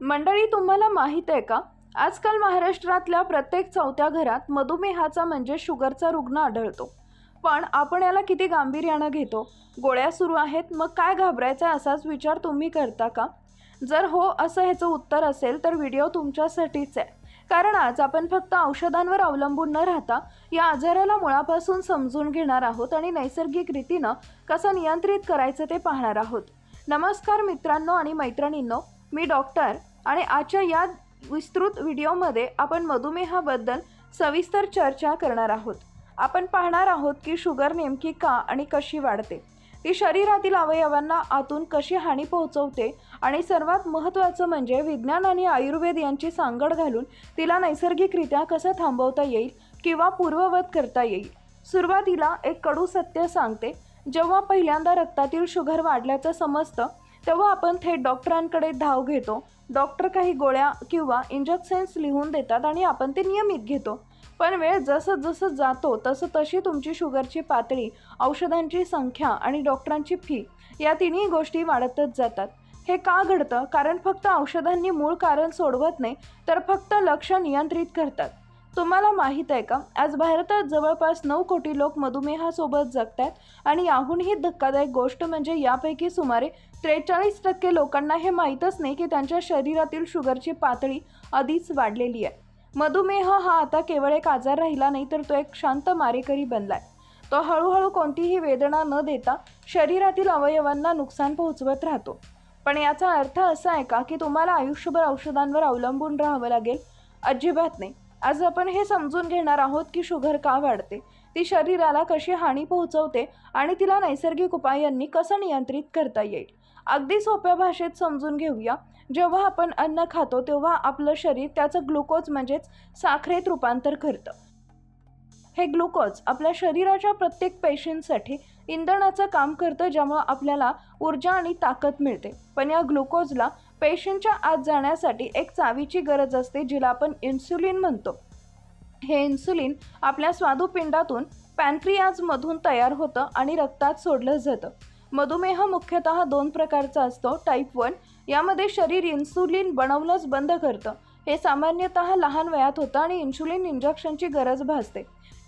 मंडळी, तुम्हाला माहीत आहे का, आजकाल महाराष्ट्रातल्या प्रत्येक चौथ्या घरात मधुमेहाचा म्हणजे शुगरचा रुग्ण आढळतो. पण आपण याला किती गांभीर्यानं घेतो? गोळ्या सुरू आहेत, मग काय घाबरायचं असाच विचार तुम्ही करता का? जर हो असं ह्याचं उत्तर असेल तर व्हिडिओ तुमच्यासाठीच आहे. कारण आज आपण फक्त औषधांवर अवलंबून न राहता या आजाराला मुळापासून समजून घेणार आहोत आणि नैसर्गिक रीतीनं कसं नियंत्रित करायचं ते पाहणार आहोत. नमस्कार मित्रांनो आणि मैत्रिणींनो, मी डॉक्टर आणि आजच्या या विस्तृत व्हिडिओमध्ये आपण मधुमेहाबद्दल सविस्तर चर्चा करणार आहोत. आपण पाहणार आहोत की शुगर नेमकी का आणि कशी वाढते, ती शरीरातील अवयवांना आतून कशी हानी पोहोचवते आणि सर्वात महत्त्वाचं म्हणजे विज्ञान आणि आयुर्वेद यांची सांगड घालून तिला नैसर्गिकरित्या कसं थांबवता येईल किंवा पूर्ववत करता येईल. सुरुवातीला एक कडू सत्य सांगते. जेव्हा पहिल्यांदा रक्तातील शुगर वाढल्याचं समजतं तेव्हा आपण थेट डॉक्टरांकडे धाव घेतो. डॉक्टर काही गोळ्या किंवा इंजेक्शन्स लिहून देतात आणि आपण ते नियमित घेतो. पण वेळ जसं जातो तशी तुमची शुगरची पातळी, औषधांची संख्या आणि डॉक्टरांची फी या तिन्ही गोष्टी वाढतच जातात. हे का घडतं? कारण फक्त औषधांनी मूळ कारण सोडवत नाही, तर फक्त लक्ष नियंत्रित करतात. तुम्हाला माहीत आहे का, आज भारतात जवळपास 9 कोटी लोक मधुमेहासोबत जगतात आणि याहूनही धक्कादायक गोष्ट म्हणजे यापैकी सुमारे 43% लोकांना हे माहीतच नाही की त्यांच्या शरीरातील शुगरची पातळी आधीच वाढलेली आहे. मधुमेह हा आता केवळ एक आजार राहिला नाही, तर तो एक शांत मारेकरी बनलाय. तो हळूहळू कोणतीही वेदना न देता शरीरातील अवयवांना नुकसान पोहोचवत राहतो. पण याचा अर्थ असा आहे का की तुम्हाला आयुष्यभर औषधांवर अवलंबून राहावं लागेल? अजिबात नाही. आज आपण हे समजून घेणार आहोत की शुगर का वाढते, ती शरीराला कशी हानी पोहोचवते आणि तिला नैसर्गिक उपायांनी कसं नियंत्रित करता येईल. अगदी सोप्या भाषेत समजून घेऊया. जेव्हा आपण अन्न खातो तेव्हा आपलं शरीर त्याचं ग्लुकोज म्हणजेच साखरेत रूपांतर करतं. हे ग्लुकोज आपल्या शरीराच्या प्रत्येक पेशींसाठी इंधनाचं काम करतं, ज्यामुळे आपल्याला ऊर्जा आणि ताकद मिळते. पण या ग्लुकोजला पेशींच्या आत जाण्यासाठी एक चावीची गरज असते, जिला आपण इन्सुलिन म्हणतो. हे इन्सुलिन आपल्या स्वादुपिंडातून पॅनक्रियाजमधून तयार होतं आणि रक्तात सोडलं जातं. मधुमेह मुख्यतः 2 प्रकारचा असतो. टाईप 1 यामध्ये शरीर इन्सुलिन बनवणंच बंद करतं. हे सामान्यतः लहान वयात होतं आणि इन्सुलिन इंजेक्शनची गरज भासते.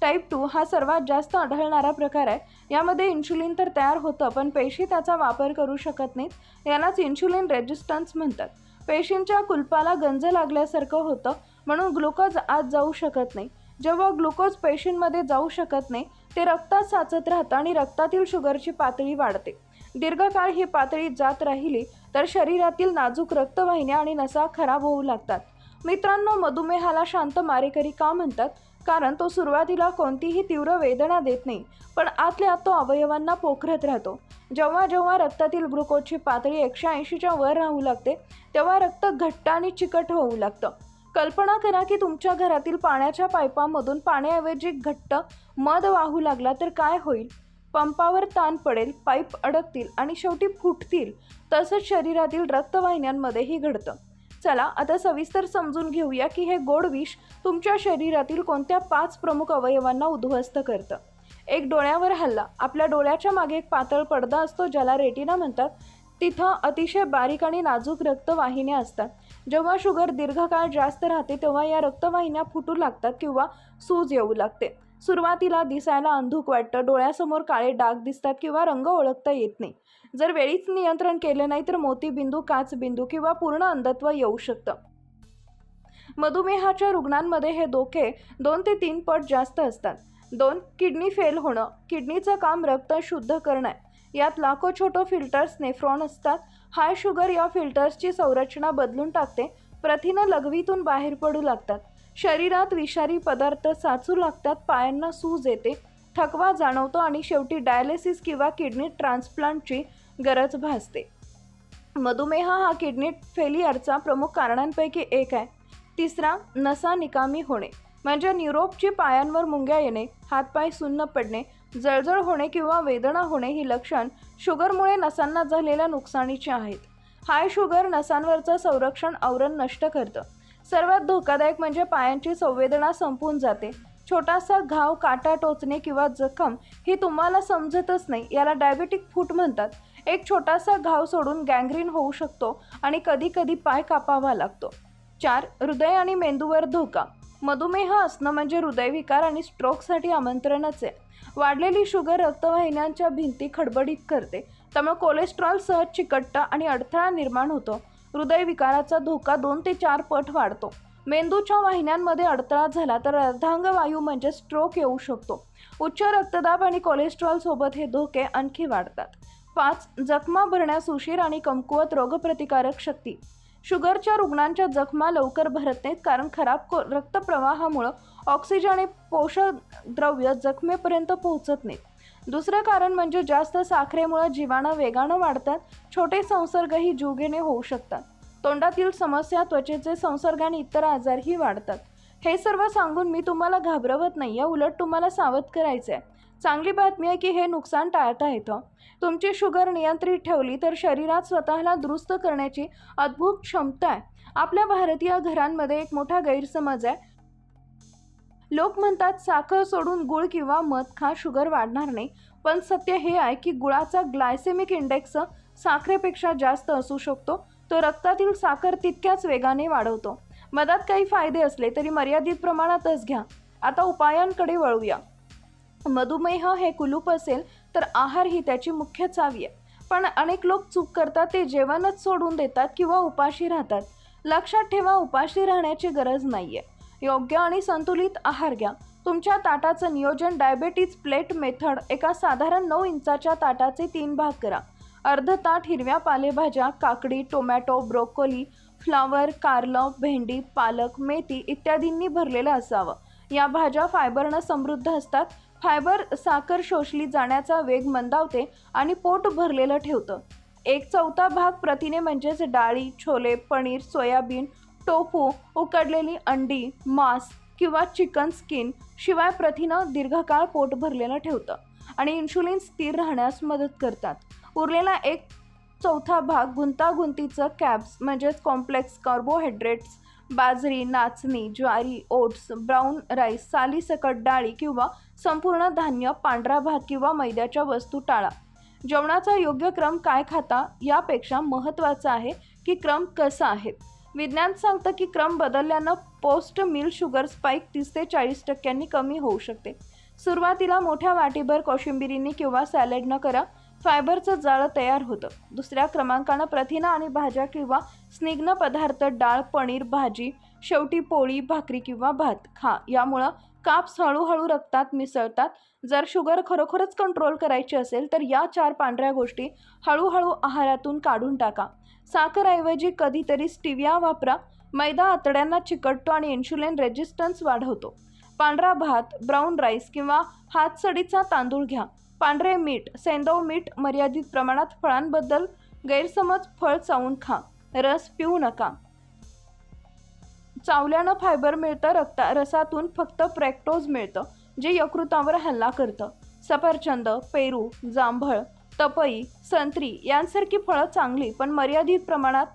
टाईप 2 हा सर्वात जास्त आढळणारा प्रकार आहे. यामध्ये इन्सुलिन तर तयार होतं, पण पेशी त्याचा वापर करू शकत नाहीत. यालाच इन्सुलिन रेजिस्टन्स म्हणतात. पेशींच्या कुलपाला गंज लागल्यासारखं होतं, म्हणून ग्लुकोज आत जाऊ शकत नाही. जेव्हा ग्लुकोज पेशींमध्ये जाऊ शकत नाही, ते रक्तात साचत राहतं आणि रक्तातील शुगरची पातळी वाढते. दीर्घकाळ ही पातळी जात राहिली तर शरीरातील नाजूक रक्तवाहिन्या आणि नसा खराब होऊ लागतात. मित्रांनो, मधुमेहाला शांत मारेकरी का म्हणतात? कारण तो सुरुवातीला कोणतीही तीव्र वेदना देत नाही, पण आतल्या आत तो अवयवांना पोखरत राहतो. जेव्हा जेव्हा रक्तातील ग्लुकोजची पातळी 180च्या वर राहू लागते तेव्हा रक्त घट्ट आणि चिकट होऊ लागतं. कल्पना करा की तुमच्या घरातील पाण्याच्या पाईपामधून पाण्याऐवजी घट्ट मध वाहू लागला तर काय होईल? पंपावर ताण पडेल, पाईप अडकतील आणि शेवटी फुटतील. तसंच शरीरातील रक्तवाहिन्यांमध्येही घडतं. चला आता सविस्तर समजून घेऊया की हे गोड विष तुमच्या शरीरातील कोणत्या 5 प्रमुख अवयवांना उद्ध्वस्त करतं. एक, डोळ्यावर हल्ला. आपल्या डोळ्याच्या मागे एक पातळ पडदा असतो, ज्याला रेटिना म्हणतात. तिथं अतिशय बारीक आणि नाजूक रक्तवाहिन्या असतात. जेव्हा शुगर दीर्घकाळ जास्त राहते तेव्हा या रक्तवाहिन्या फुटू लागतात किंवा सूज येऊ लागते. सुरुवातीला दिसायला अंधुक वाटतं, डोळ्यासमोर काळे डाग दिसतात किंवा रंग ओळखता येत नाही. जर वेळीच नियंत्रण केले नाही तर मोतीबिंदू, काचबिंदू किंवा पूर्ण अंधत्व येऊ शकतं. मधुमेहाच्या रुग्णांमध्ये हे धोके 2 ते 3 पट जास्त असतात. 2, किडनी फेल होणं. किडनीचं काम रक्त शुद्ध करणं आहे. यात लाखो छोटे फिल्टर्स, नेफ्रॉन असतात. हाय शुगर या फिल्टर्सची संरचना बदलून टाकते. प्रथिनं लघवीतून बाहेर पडू लागतात. शरीरात विषारी पदार्थ साचू लागतात. पायांना सूज येते, थकवा जाणवतो आणि शेवटी डायलिसिस किंवा किडनी ट्रान्सप्लांटची गरज भासते. मधुमेह हा किडनी फेलियरचा प्रमुख कारणांपैकी एक आहे. 3, नसा निकामी होणे म्हणजे न्यूरोपची पायांवर मुंग्या येणे, हातपाय सुन्न पडणे, जळजळ होणे किंवा वेदना होणे ही लक्षण शुगरमुळे नसांना झालेल्या नुकसानीची आहेत. हाय शुगर नसांवरचं संरक्षण आवरण नष्ट करतं. सर्वात धोकादायक म्हणजे पायांची संवेदना संपून जाते. छोटासा घाव, काटा टोचणे किंवा जखम ही तुम्हाला समजतच नाही. याला डायबेटिक फूट म्हणतात. एक छोटासा घाव सोडून गँग्रीन होऊ शकतो आणि कधी कधी पाय कापावा लागतो. 4. हृदय आणि मेंदूवर धोका. मधुमेह असणं म्हणजे हृदयविकार आणि स्ट्रोकसाठी आमंत्रणच आहे. वाढलेली शुगर रक्तवाहिन्यांच्या भिंती खडबडीत करते, त्यामुळे कोलेस्ट्रॉल सहज चिकटतं आणि अडथळा निर्माण होतो. हृदयविकाराचा धोका 2 ते 4 पट वाढतो. मेंदूच्या वाहिन्यांमध्ये अडथळा झाला तर अर्धांगवायू म्हणजे स्ट्रोक येऊ शकतो. उच्च रक्तदाब आणि कोलेस्ट्रॉल सोबत हे धोके आणखी वाढतात. 5. जखमा भरण्यास उशीर आणि कमकुवत रोगप्रतिकारक शक्ती. शुगरच्या रुग्णांच्या जखमा लवकर भरत नाहीत कारण खराब रक्तप्रवाहामुळे ऑक्सिजन आणि पोषक द्रव्य जखमेपर्यंत पोहोचत नाहीत. दुसरं कारण म्हणजे जास्त साखरेमुळे जीवाणू वेगानं वाढतात. छोटे संसर्गही जीवघेणे होऊ शकतात. तोंडातील समस्या, त्वचेचे संसर्ग आणि इतर आजारही वाढतात. हे सर्व सांगून मी तुम्हाला घाबरवत नाही आहे, उलट तुम्हाला सावध करायचं आहे. चांगली बातमी आहे की हे नुकसान टाळता येतं. तुमची शुगर नियंत्रित ठेवली तर शरीरात स्वतःला दुरुस्त करण्याची अद्भुत क्षमता आहे. आपल्या भारतीय घरांमध्ये एक मोठा गैरसमज आहे. लोक म्हणतात साखर सोडून गुळ किंवा मध खा, शुगर वाढणार नाही. पण सत्य हे आहे की गुळाचा ग्लायसेमिक इंडेक्स साखरेपेक्षा जास्त असू शकतो. तो रक्तातील साखर तितक्याच वेगाने वाढवतो. मधात काही फायदे असले तरी मर्यादित प्रमाणातच घ्या. आता उपायांकडे वळूया. मधुमेह हे कुलूप असेल तर आहार ही त्याची मुख्य चावी आहे. पण अनेक लोक चूक करतात, ते जेवणच सोडून देतात किंवा उपाशी राहतात. लक्षात ठेवा, उपाशी राहण्याची गरज नाहीये. योग्य आणि संतुलित आहार घ्या. तुमच्या ताटाचं नियोजन डायबेटीज प्लेट मेथड एका साधारण 9 इंचाच्या ताटाचे 3 भाग करा. अर्ध ताट हिरव्या पालेभाज्या, काकडी, टोमॅटो, ब्रोकोली, फ्लावर, कारलं, भेंडी, पालक, मेथी इत्यादींनी भरलेलं असावं. या भाज्या फायबरनं समृद्ध असतात. फायबर साखर शोषली जाण्याचा वेग मंदावते आणि पोट भरलेलं ठेवतं. 1/4 भाग प्रथिने म्हणजेच डाळी, छोले, पनीर, सोयाबीन, टोफू, उकडलेली अंडी, मांस किंवा चिकन स्किन शिवाय प्रथिनं दीर्घकाळ पोट भरलेलं ठेवतं आणि इन्शुलिन स्थिर राहण्यास मदत करतात. उरलेला 1/4 भाग गुंतागुंतीचं कॅब्स म्हणजेच कॉम्प्लेक्स कार्बोहायड्रेट्स, बाजरी, नाचणी, ज्वारी, ओट्स, ब्राऊन राईस, सालीसकट डाळी किंवा संपूर्ण धान्य, पांढरा भात किंवा मैद्याच्या वस्तू टाळा. जेवणाचा योग्य क्रम काय खाता यापेक्षा महत्त्वाचं आहे की क्रम कसा आहे. विज्ञान सांगतं की क्रम बदलल्यानं पोस्ट मील शुगर स्पाइक 30 ते 40% कमी होऊ शकते. सुरुवातीला मोठ्या वाटीभर कोशिंबिरीनी किंवा सॅलडनं करा. फायबरचं जाळं तयार होतं. दुसऱ्या क्रमांकानं प्रथिना आणि भाज्या किंवा स्निग्ध पदार्थ, डाळ, पनीर, भाजी, शेवटी पोळी, भाकरी किंवा भात खा. यामुळं काप्स हळूहळू रक्तात मिसळतात. जर शुगर खरोखरच कंट्रोल करायची असेल तर या 4 पांढऱ्या गोष्टी हळूहळू आहारातून काढून टाका. साखरऐवजी कधीतरी स्टिविया वापरा. मैदा आतड्यांना चिकटतो आणि इन्शुलिन रेजिस्टन्स वाढवतो. पांढरा भात, ब्राऊन राईस किंवा हातसडीचा तांदूळ घ्या. पांढरे मीठ, सैंधव मीठ मर्यादित प्रमाणात. फळांबद्दल गैरसमज, फळ चावून खा, रस पिऊ नका. चावल्यानं फायबर मिळतं, रसातून फक्त फ्रॅक्टोज मिळतं जे यकृतावर हल्ला करतं. सफरचंद, पेरू, जांभळ, पपई, संत्री यांसारखी फळं चांगली पण मर्यादित प्रमाणात.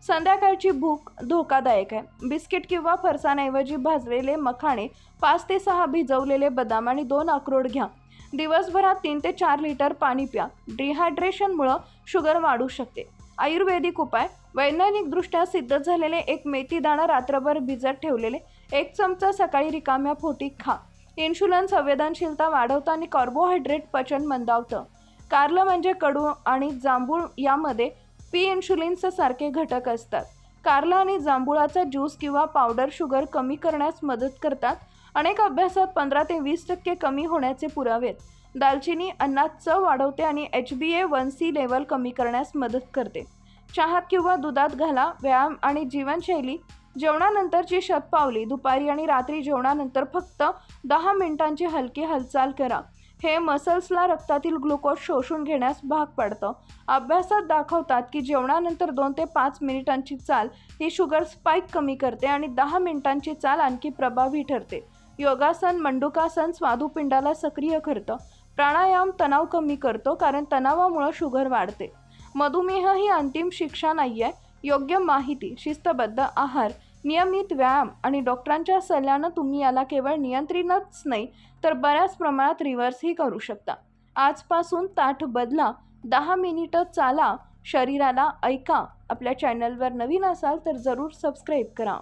संध्याकाळची भूक धोकादायक आहे. बिस्किट किंवा फरसाणऐवजी भाजलेले मखाणे, 5 ते 6 भिजवलेले बदाम आणि 2 अक्रोड घ्या. दिवसभरात 3 ते 4 लिटर पाणी प्या. डिहायड्रेशनमुळं शुगर वाढू शकते. आयुर्वेदिक उपाय. वैज्ञानिकदृष्ट्या सिद्ध झालेले एक मेथी दाणा रात्रभर भिजत ठेवलेले 1 चमचा सकाळी रिकाम्या पोटी खा. इन्शुलिन संवेदनशीलता वाढवतं आणि कार्बोहायड्रेट पचन मंदावतं. कारलं म्हणजे कडू आणि जांभूळ यामध्ये इन्शुलिनचे सारखे घटक असतात. कारलं आणि जांभुळाचा ज्यूस किंवा पावडर शुगर कमी करण्यास मदत करतात. अनेक अभ्यासात 15 ते 20% कमी होण्याचे पुरावे आहेत. दालचिनी अन्नात चव वाढवते आणि HbA1c लेवल कमी करण्यास मदत करते. चहात किंवा दुधात घाला. व्यायाम आणि जीवनशैली. जेवणानंतरची शतपावली. दुपारी आणि रात्री जेवणानंतर फक्त 10 मिनिटांची हलकी हालचाल करा. हे मसल्सला रक्तातील ग्लुकोज शोषून घेण्यास भाग पाडतं. अभ्यासात दाखवतात की जेवणानंतर 2 ते 5 मिनिटांची चाल ही शुगर स्पाइक कमी करते आणि 10 मिनिटांची चाल आणखी प्रभावी ठरते. योगासन, मंडूकासन स्वादुपिंडाला सक्रिय करतं. प्राणायाम तणाव कमी करतो कारण तणावामुळे शुगर वाढते. मधुमेह ही अंतिम शिक्षा नाही आहे. योग्य माहिती, शिस्तबद्ध आहार, नियमित व्यायाम आणि डॉक्टरांच्या सल्ल्यानं तुम्ही याला केवळ नियंत्रणच नाही तर बऱ्याच प्रमाणात रिव्हर्सही करू शकता. आजपासून ताठ बदला. 10 मिनिटं चाला, शरीराला ऐका. आपल्या चॅनलवर नवीन असाल तर जरूर सबस्क्राईब करा.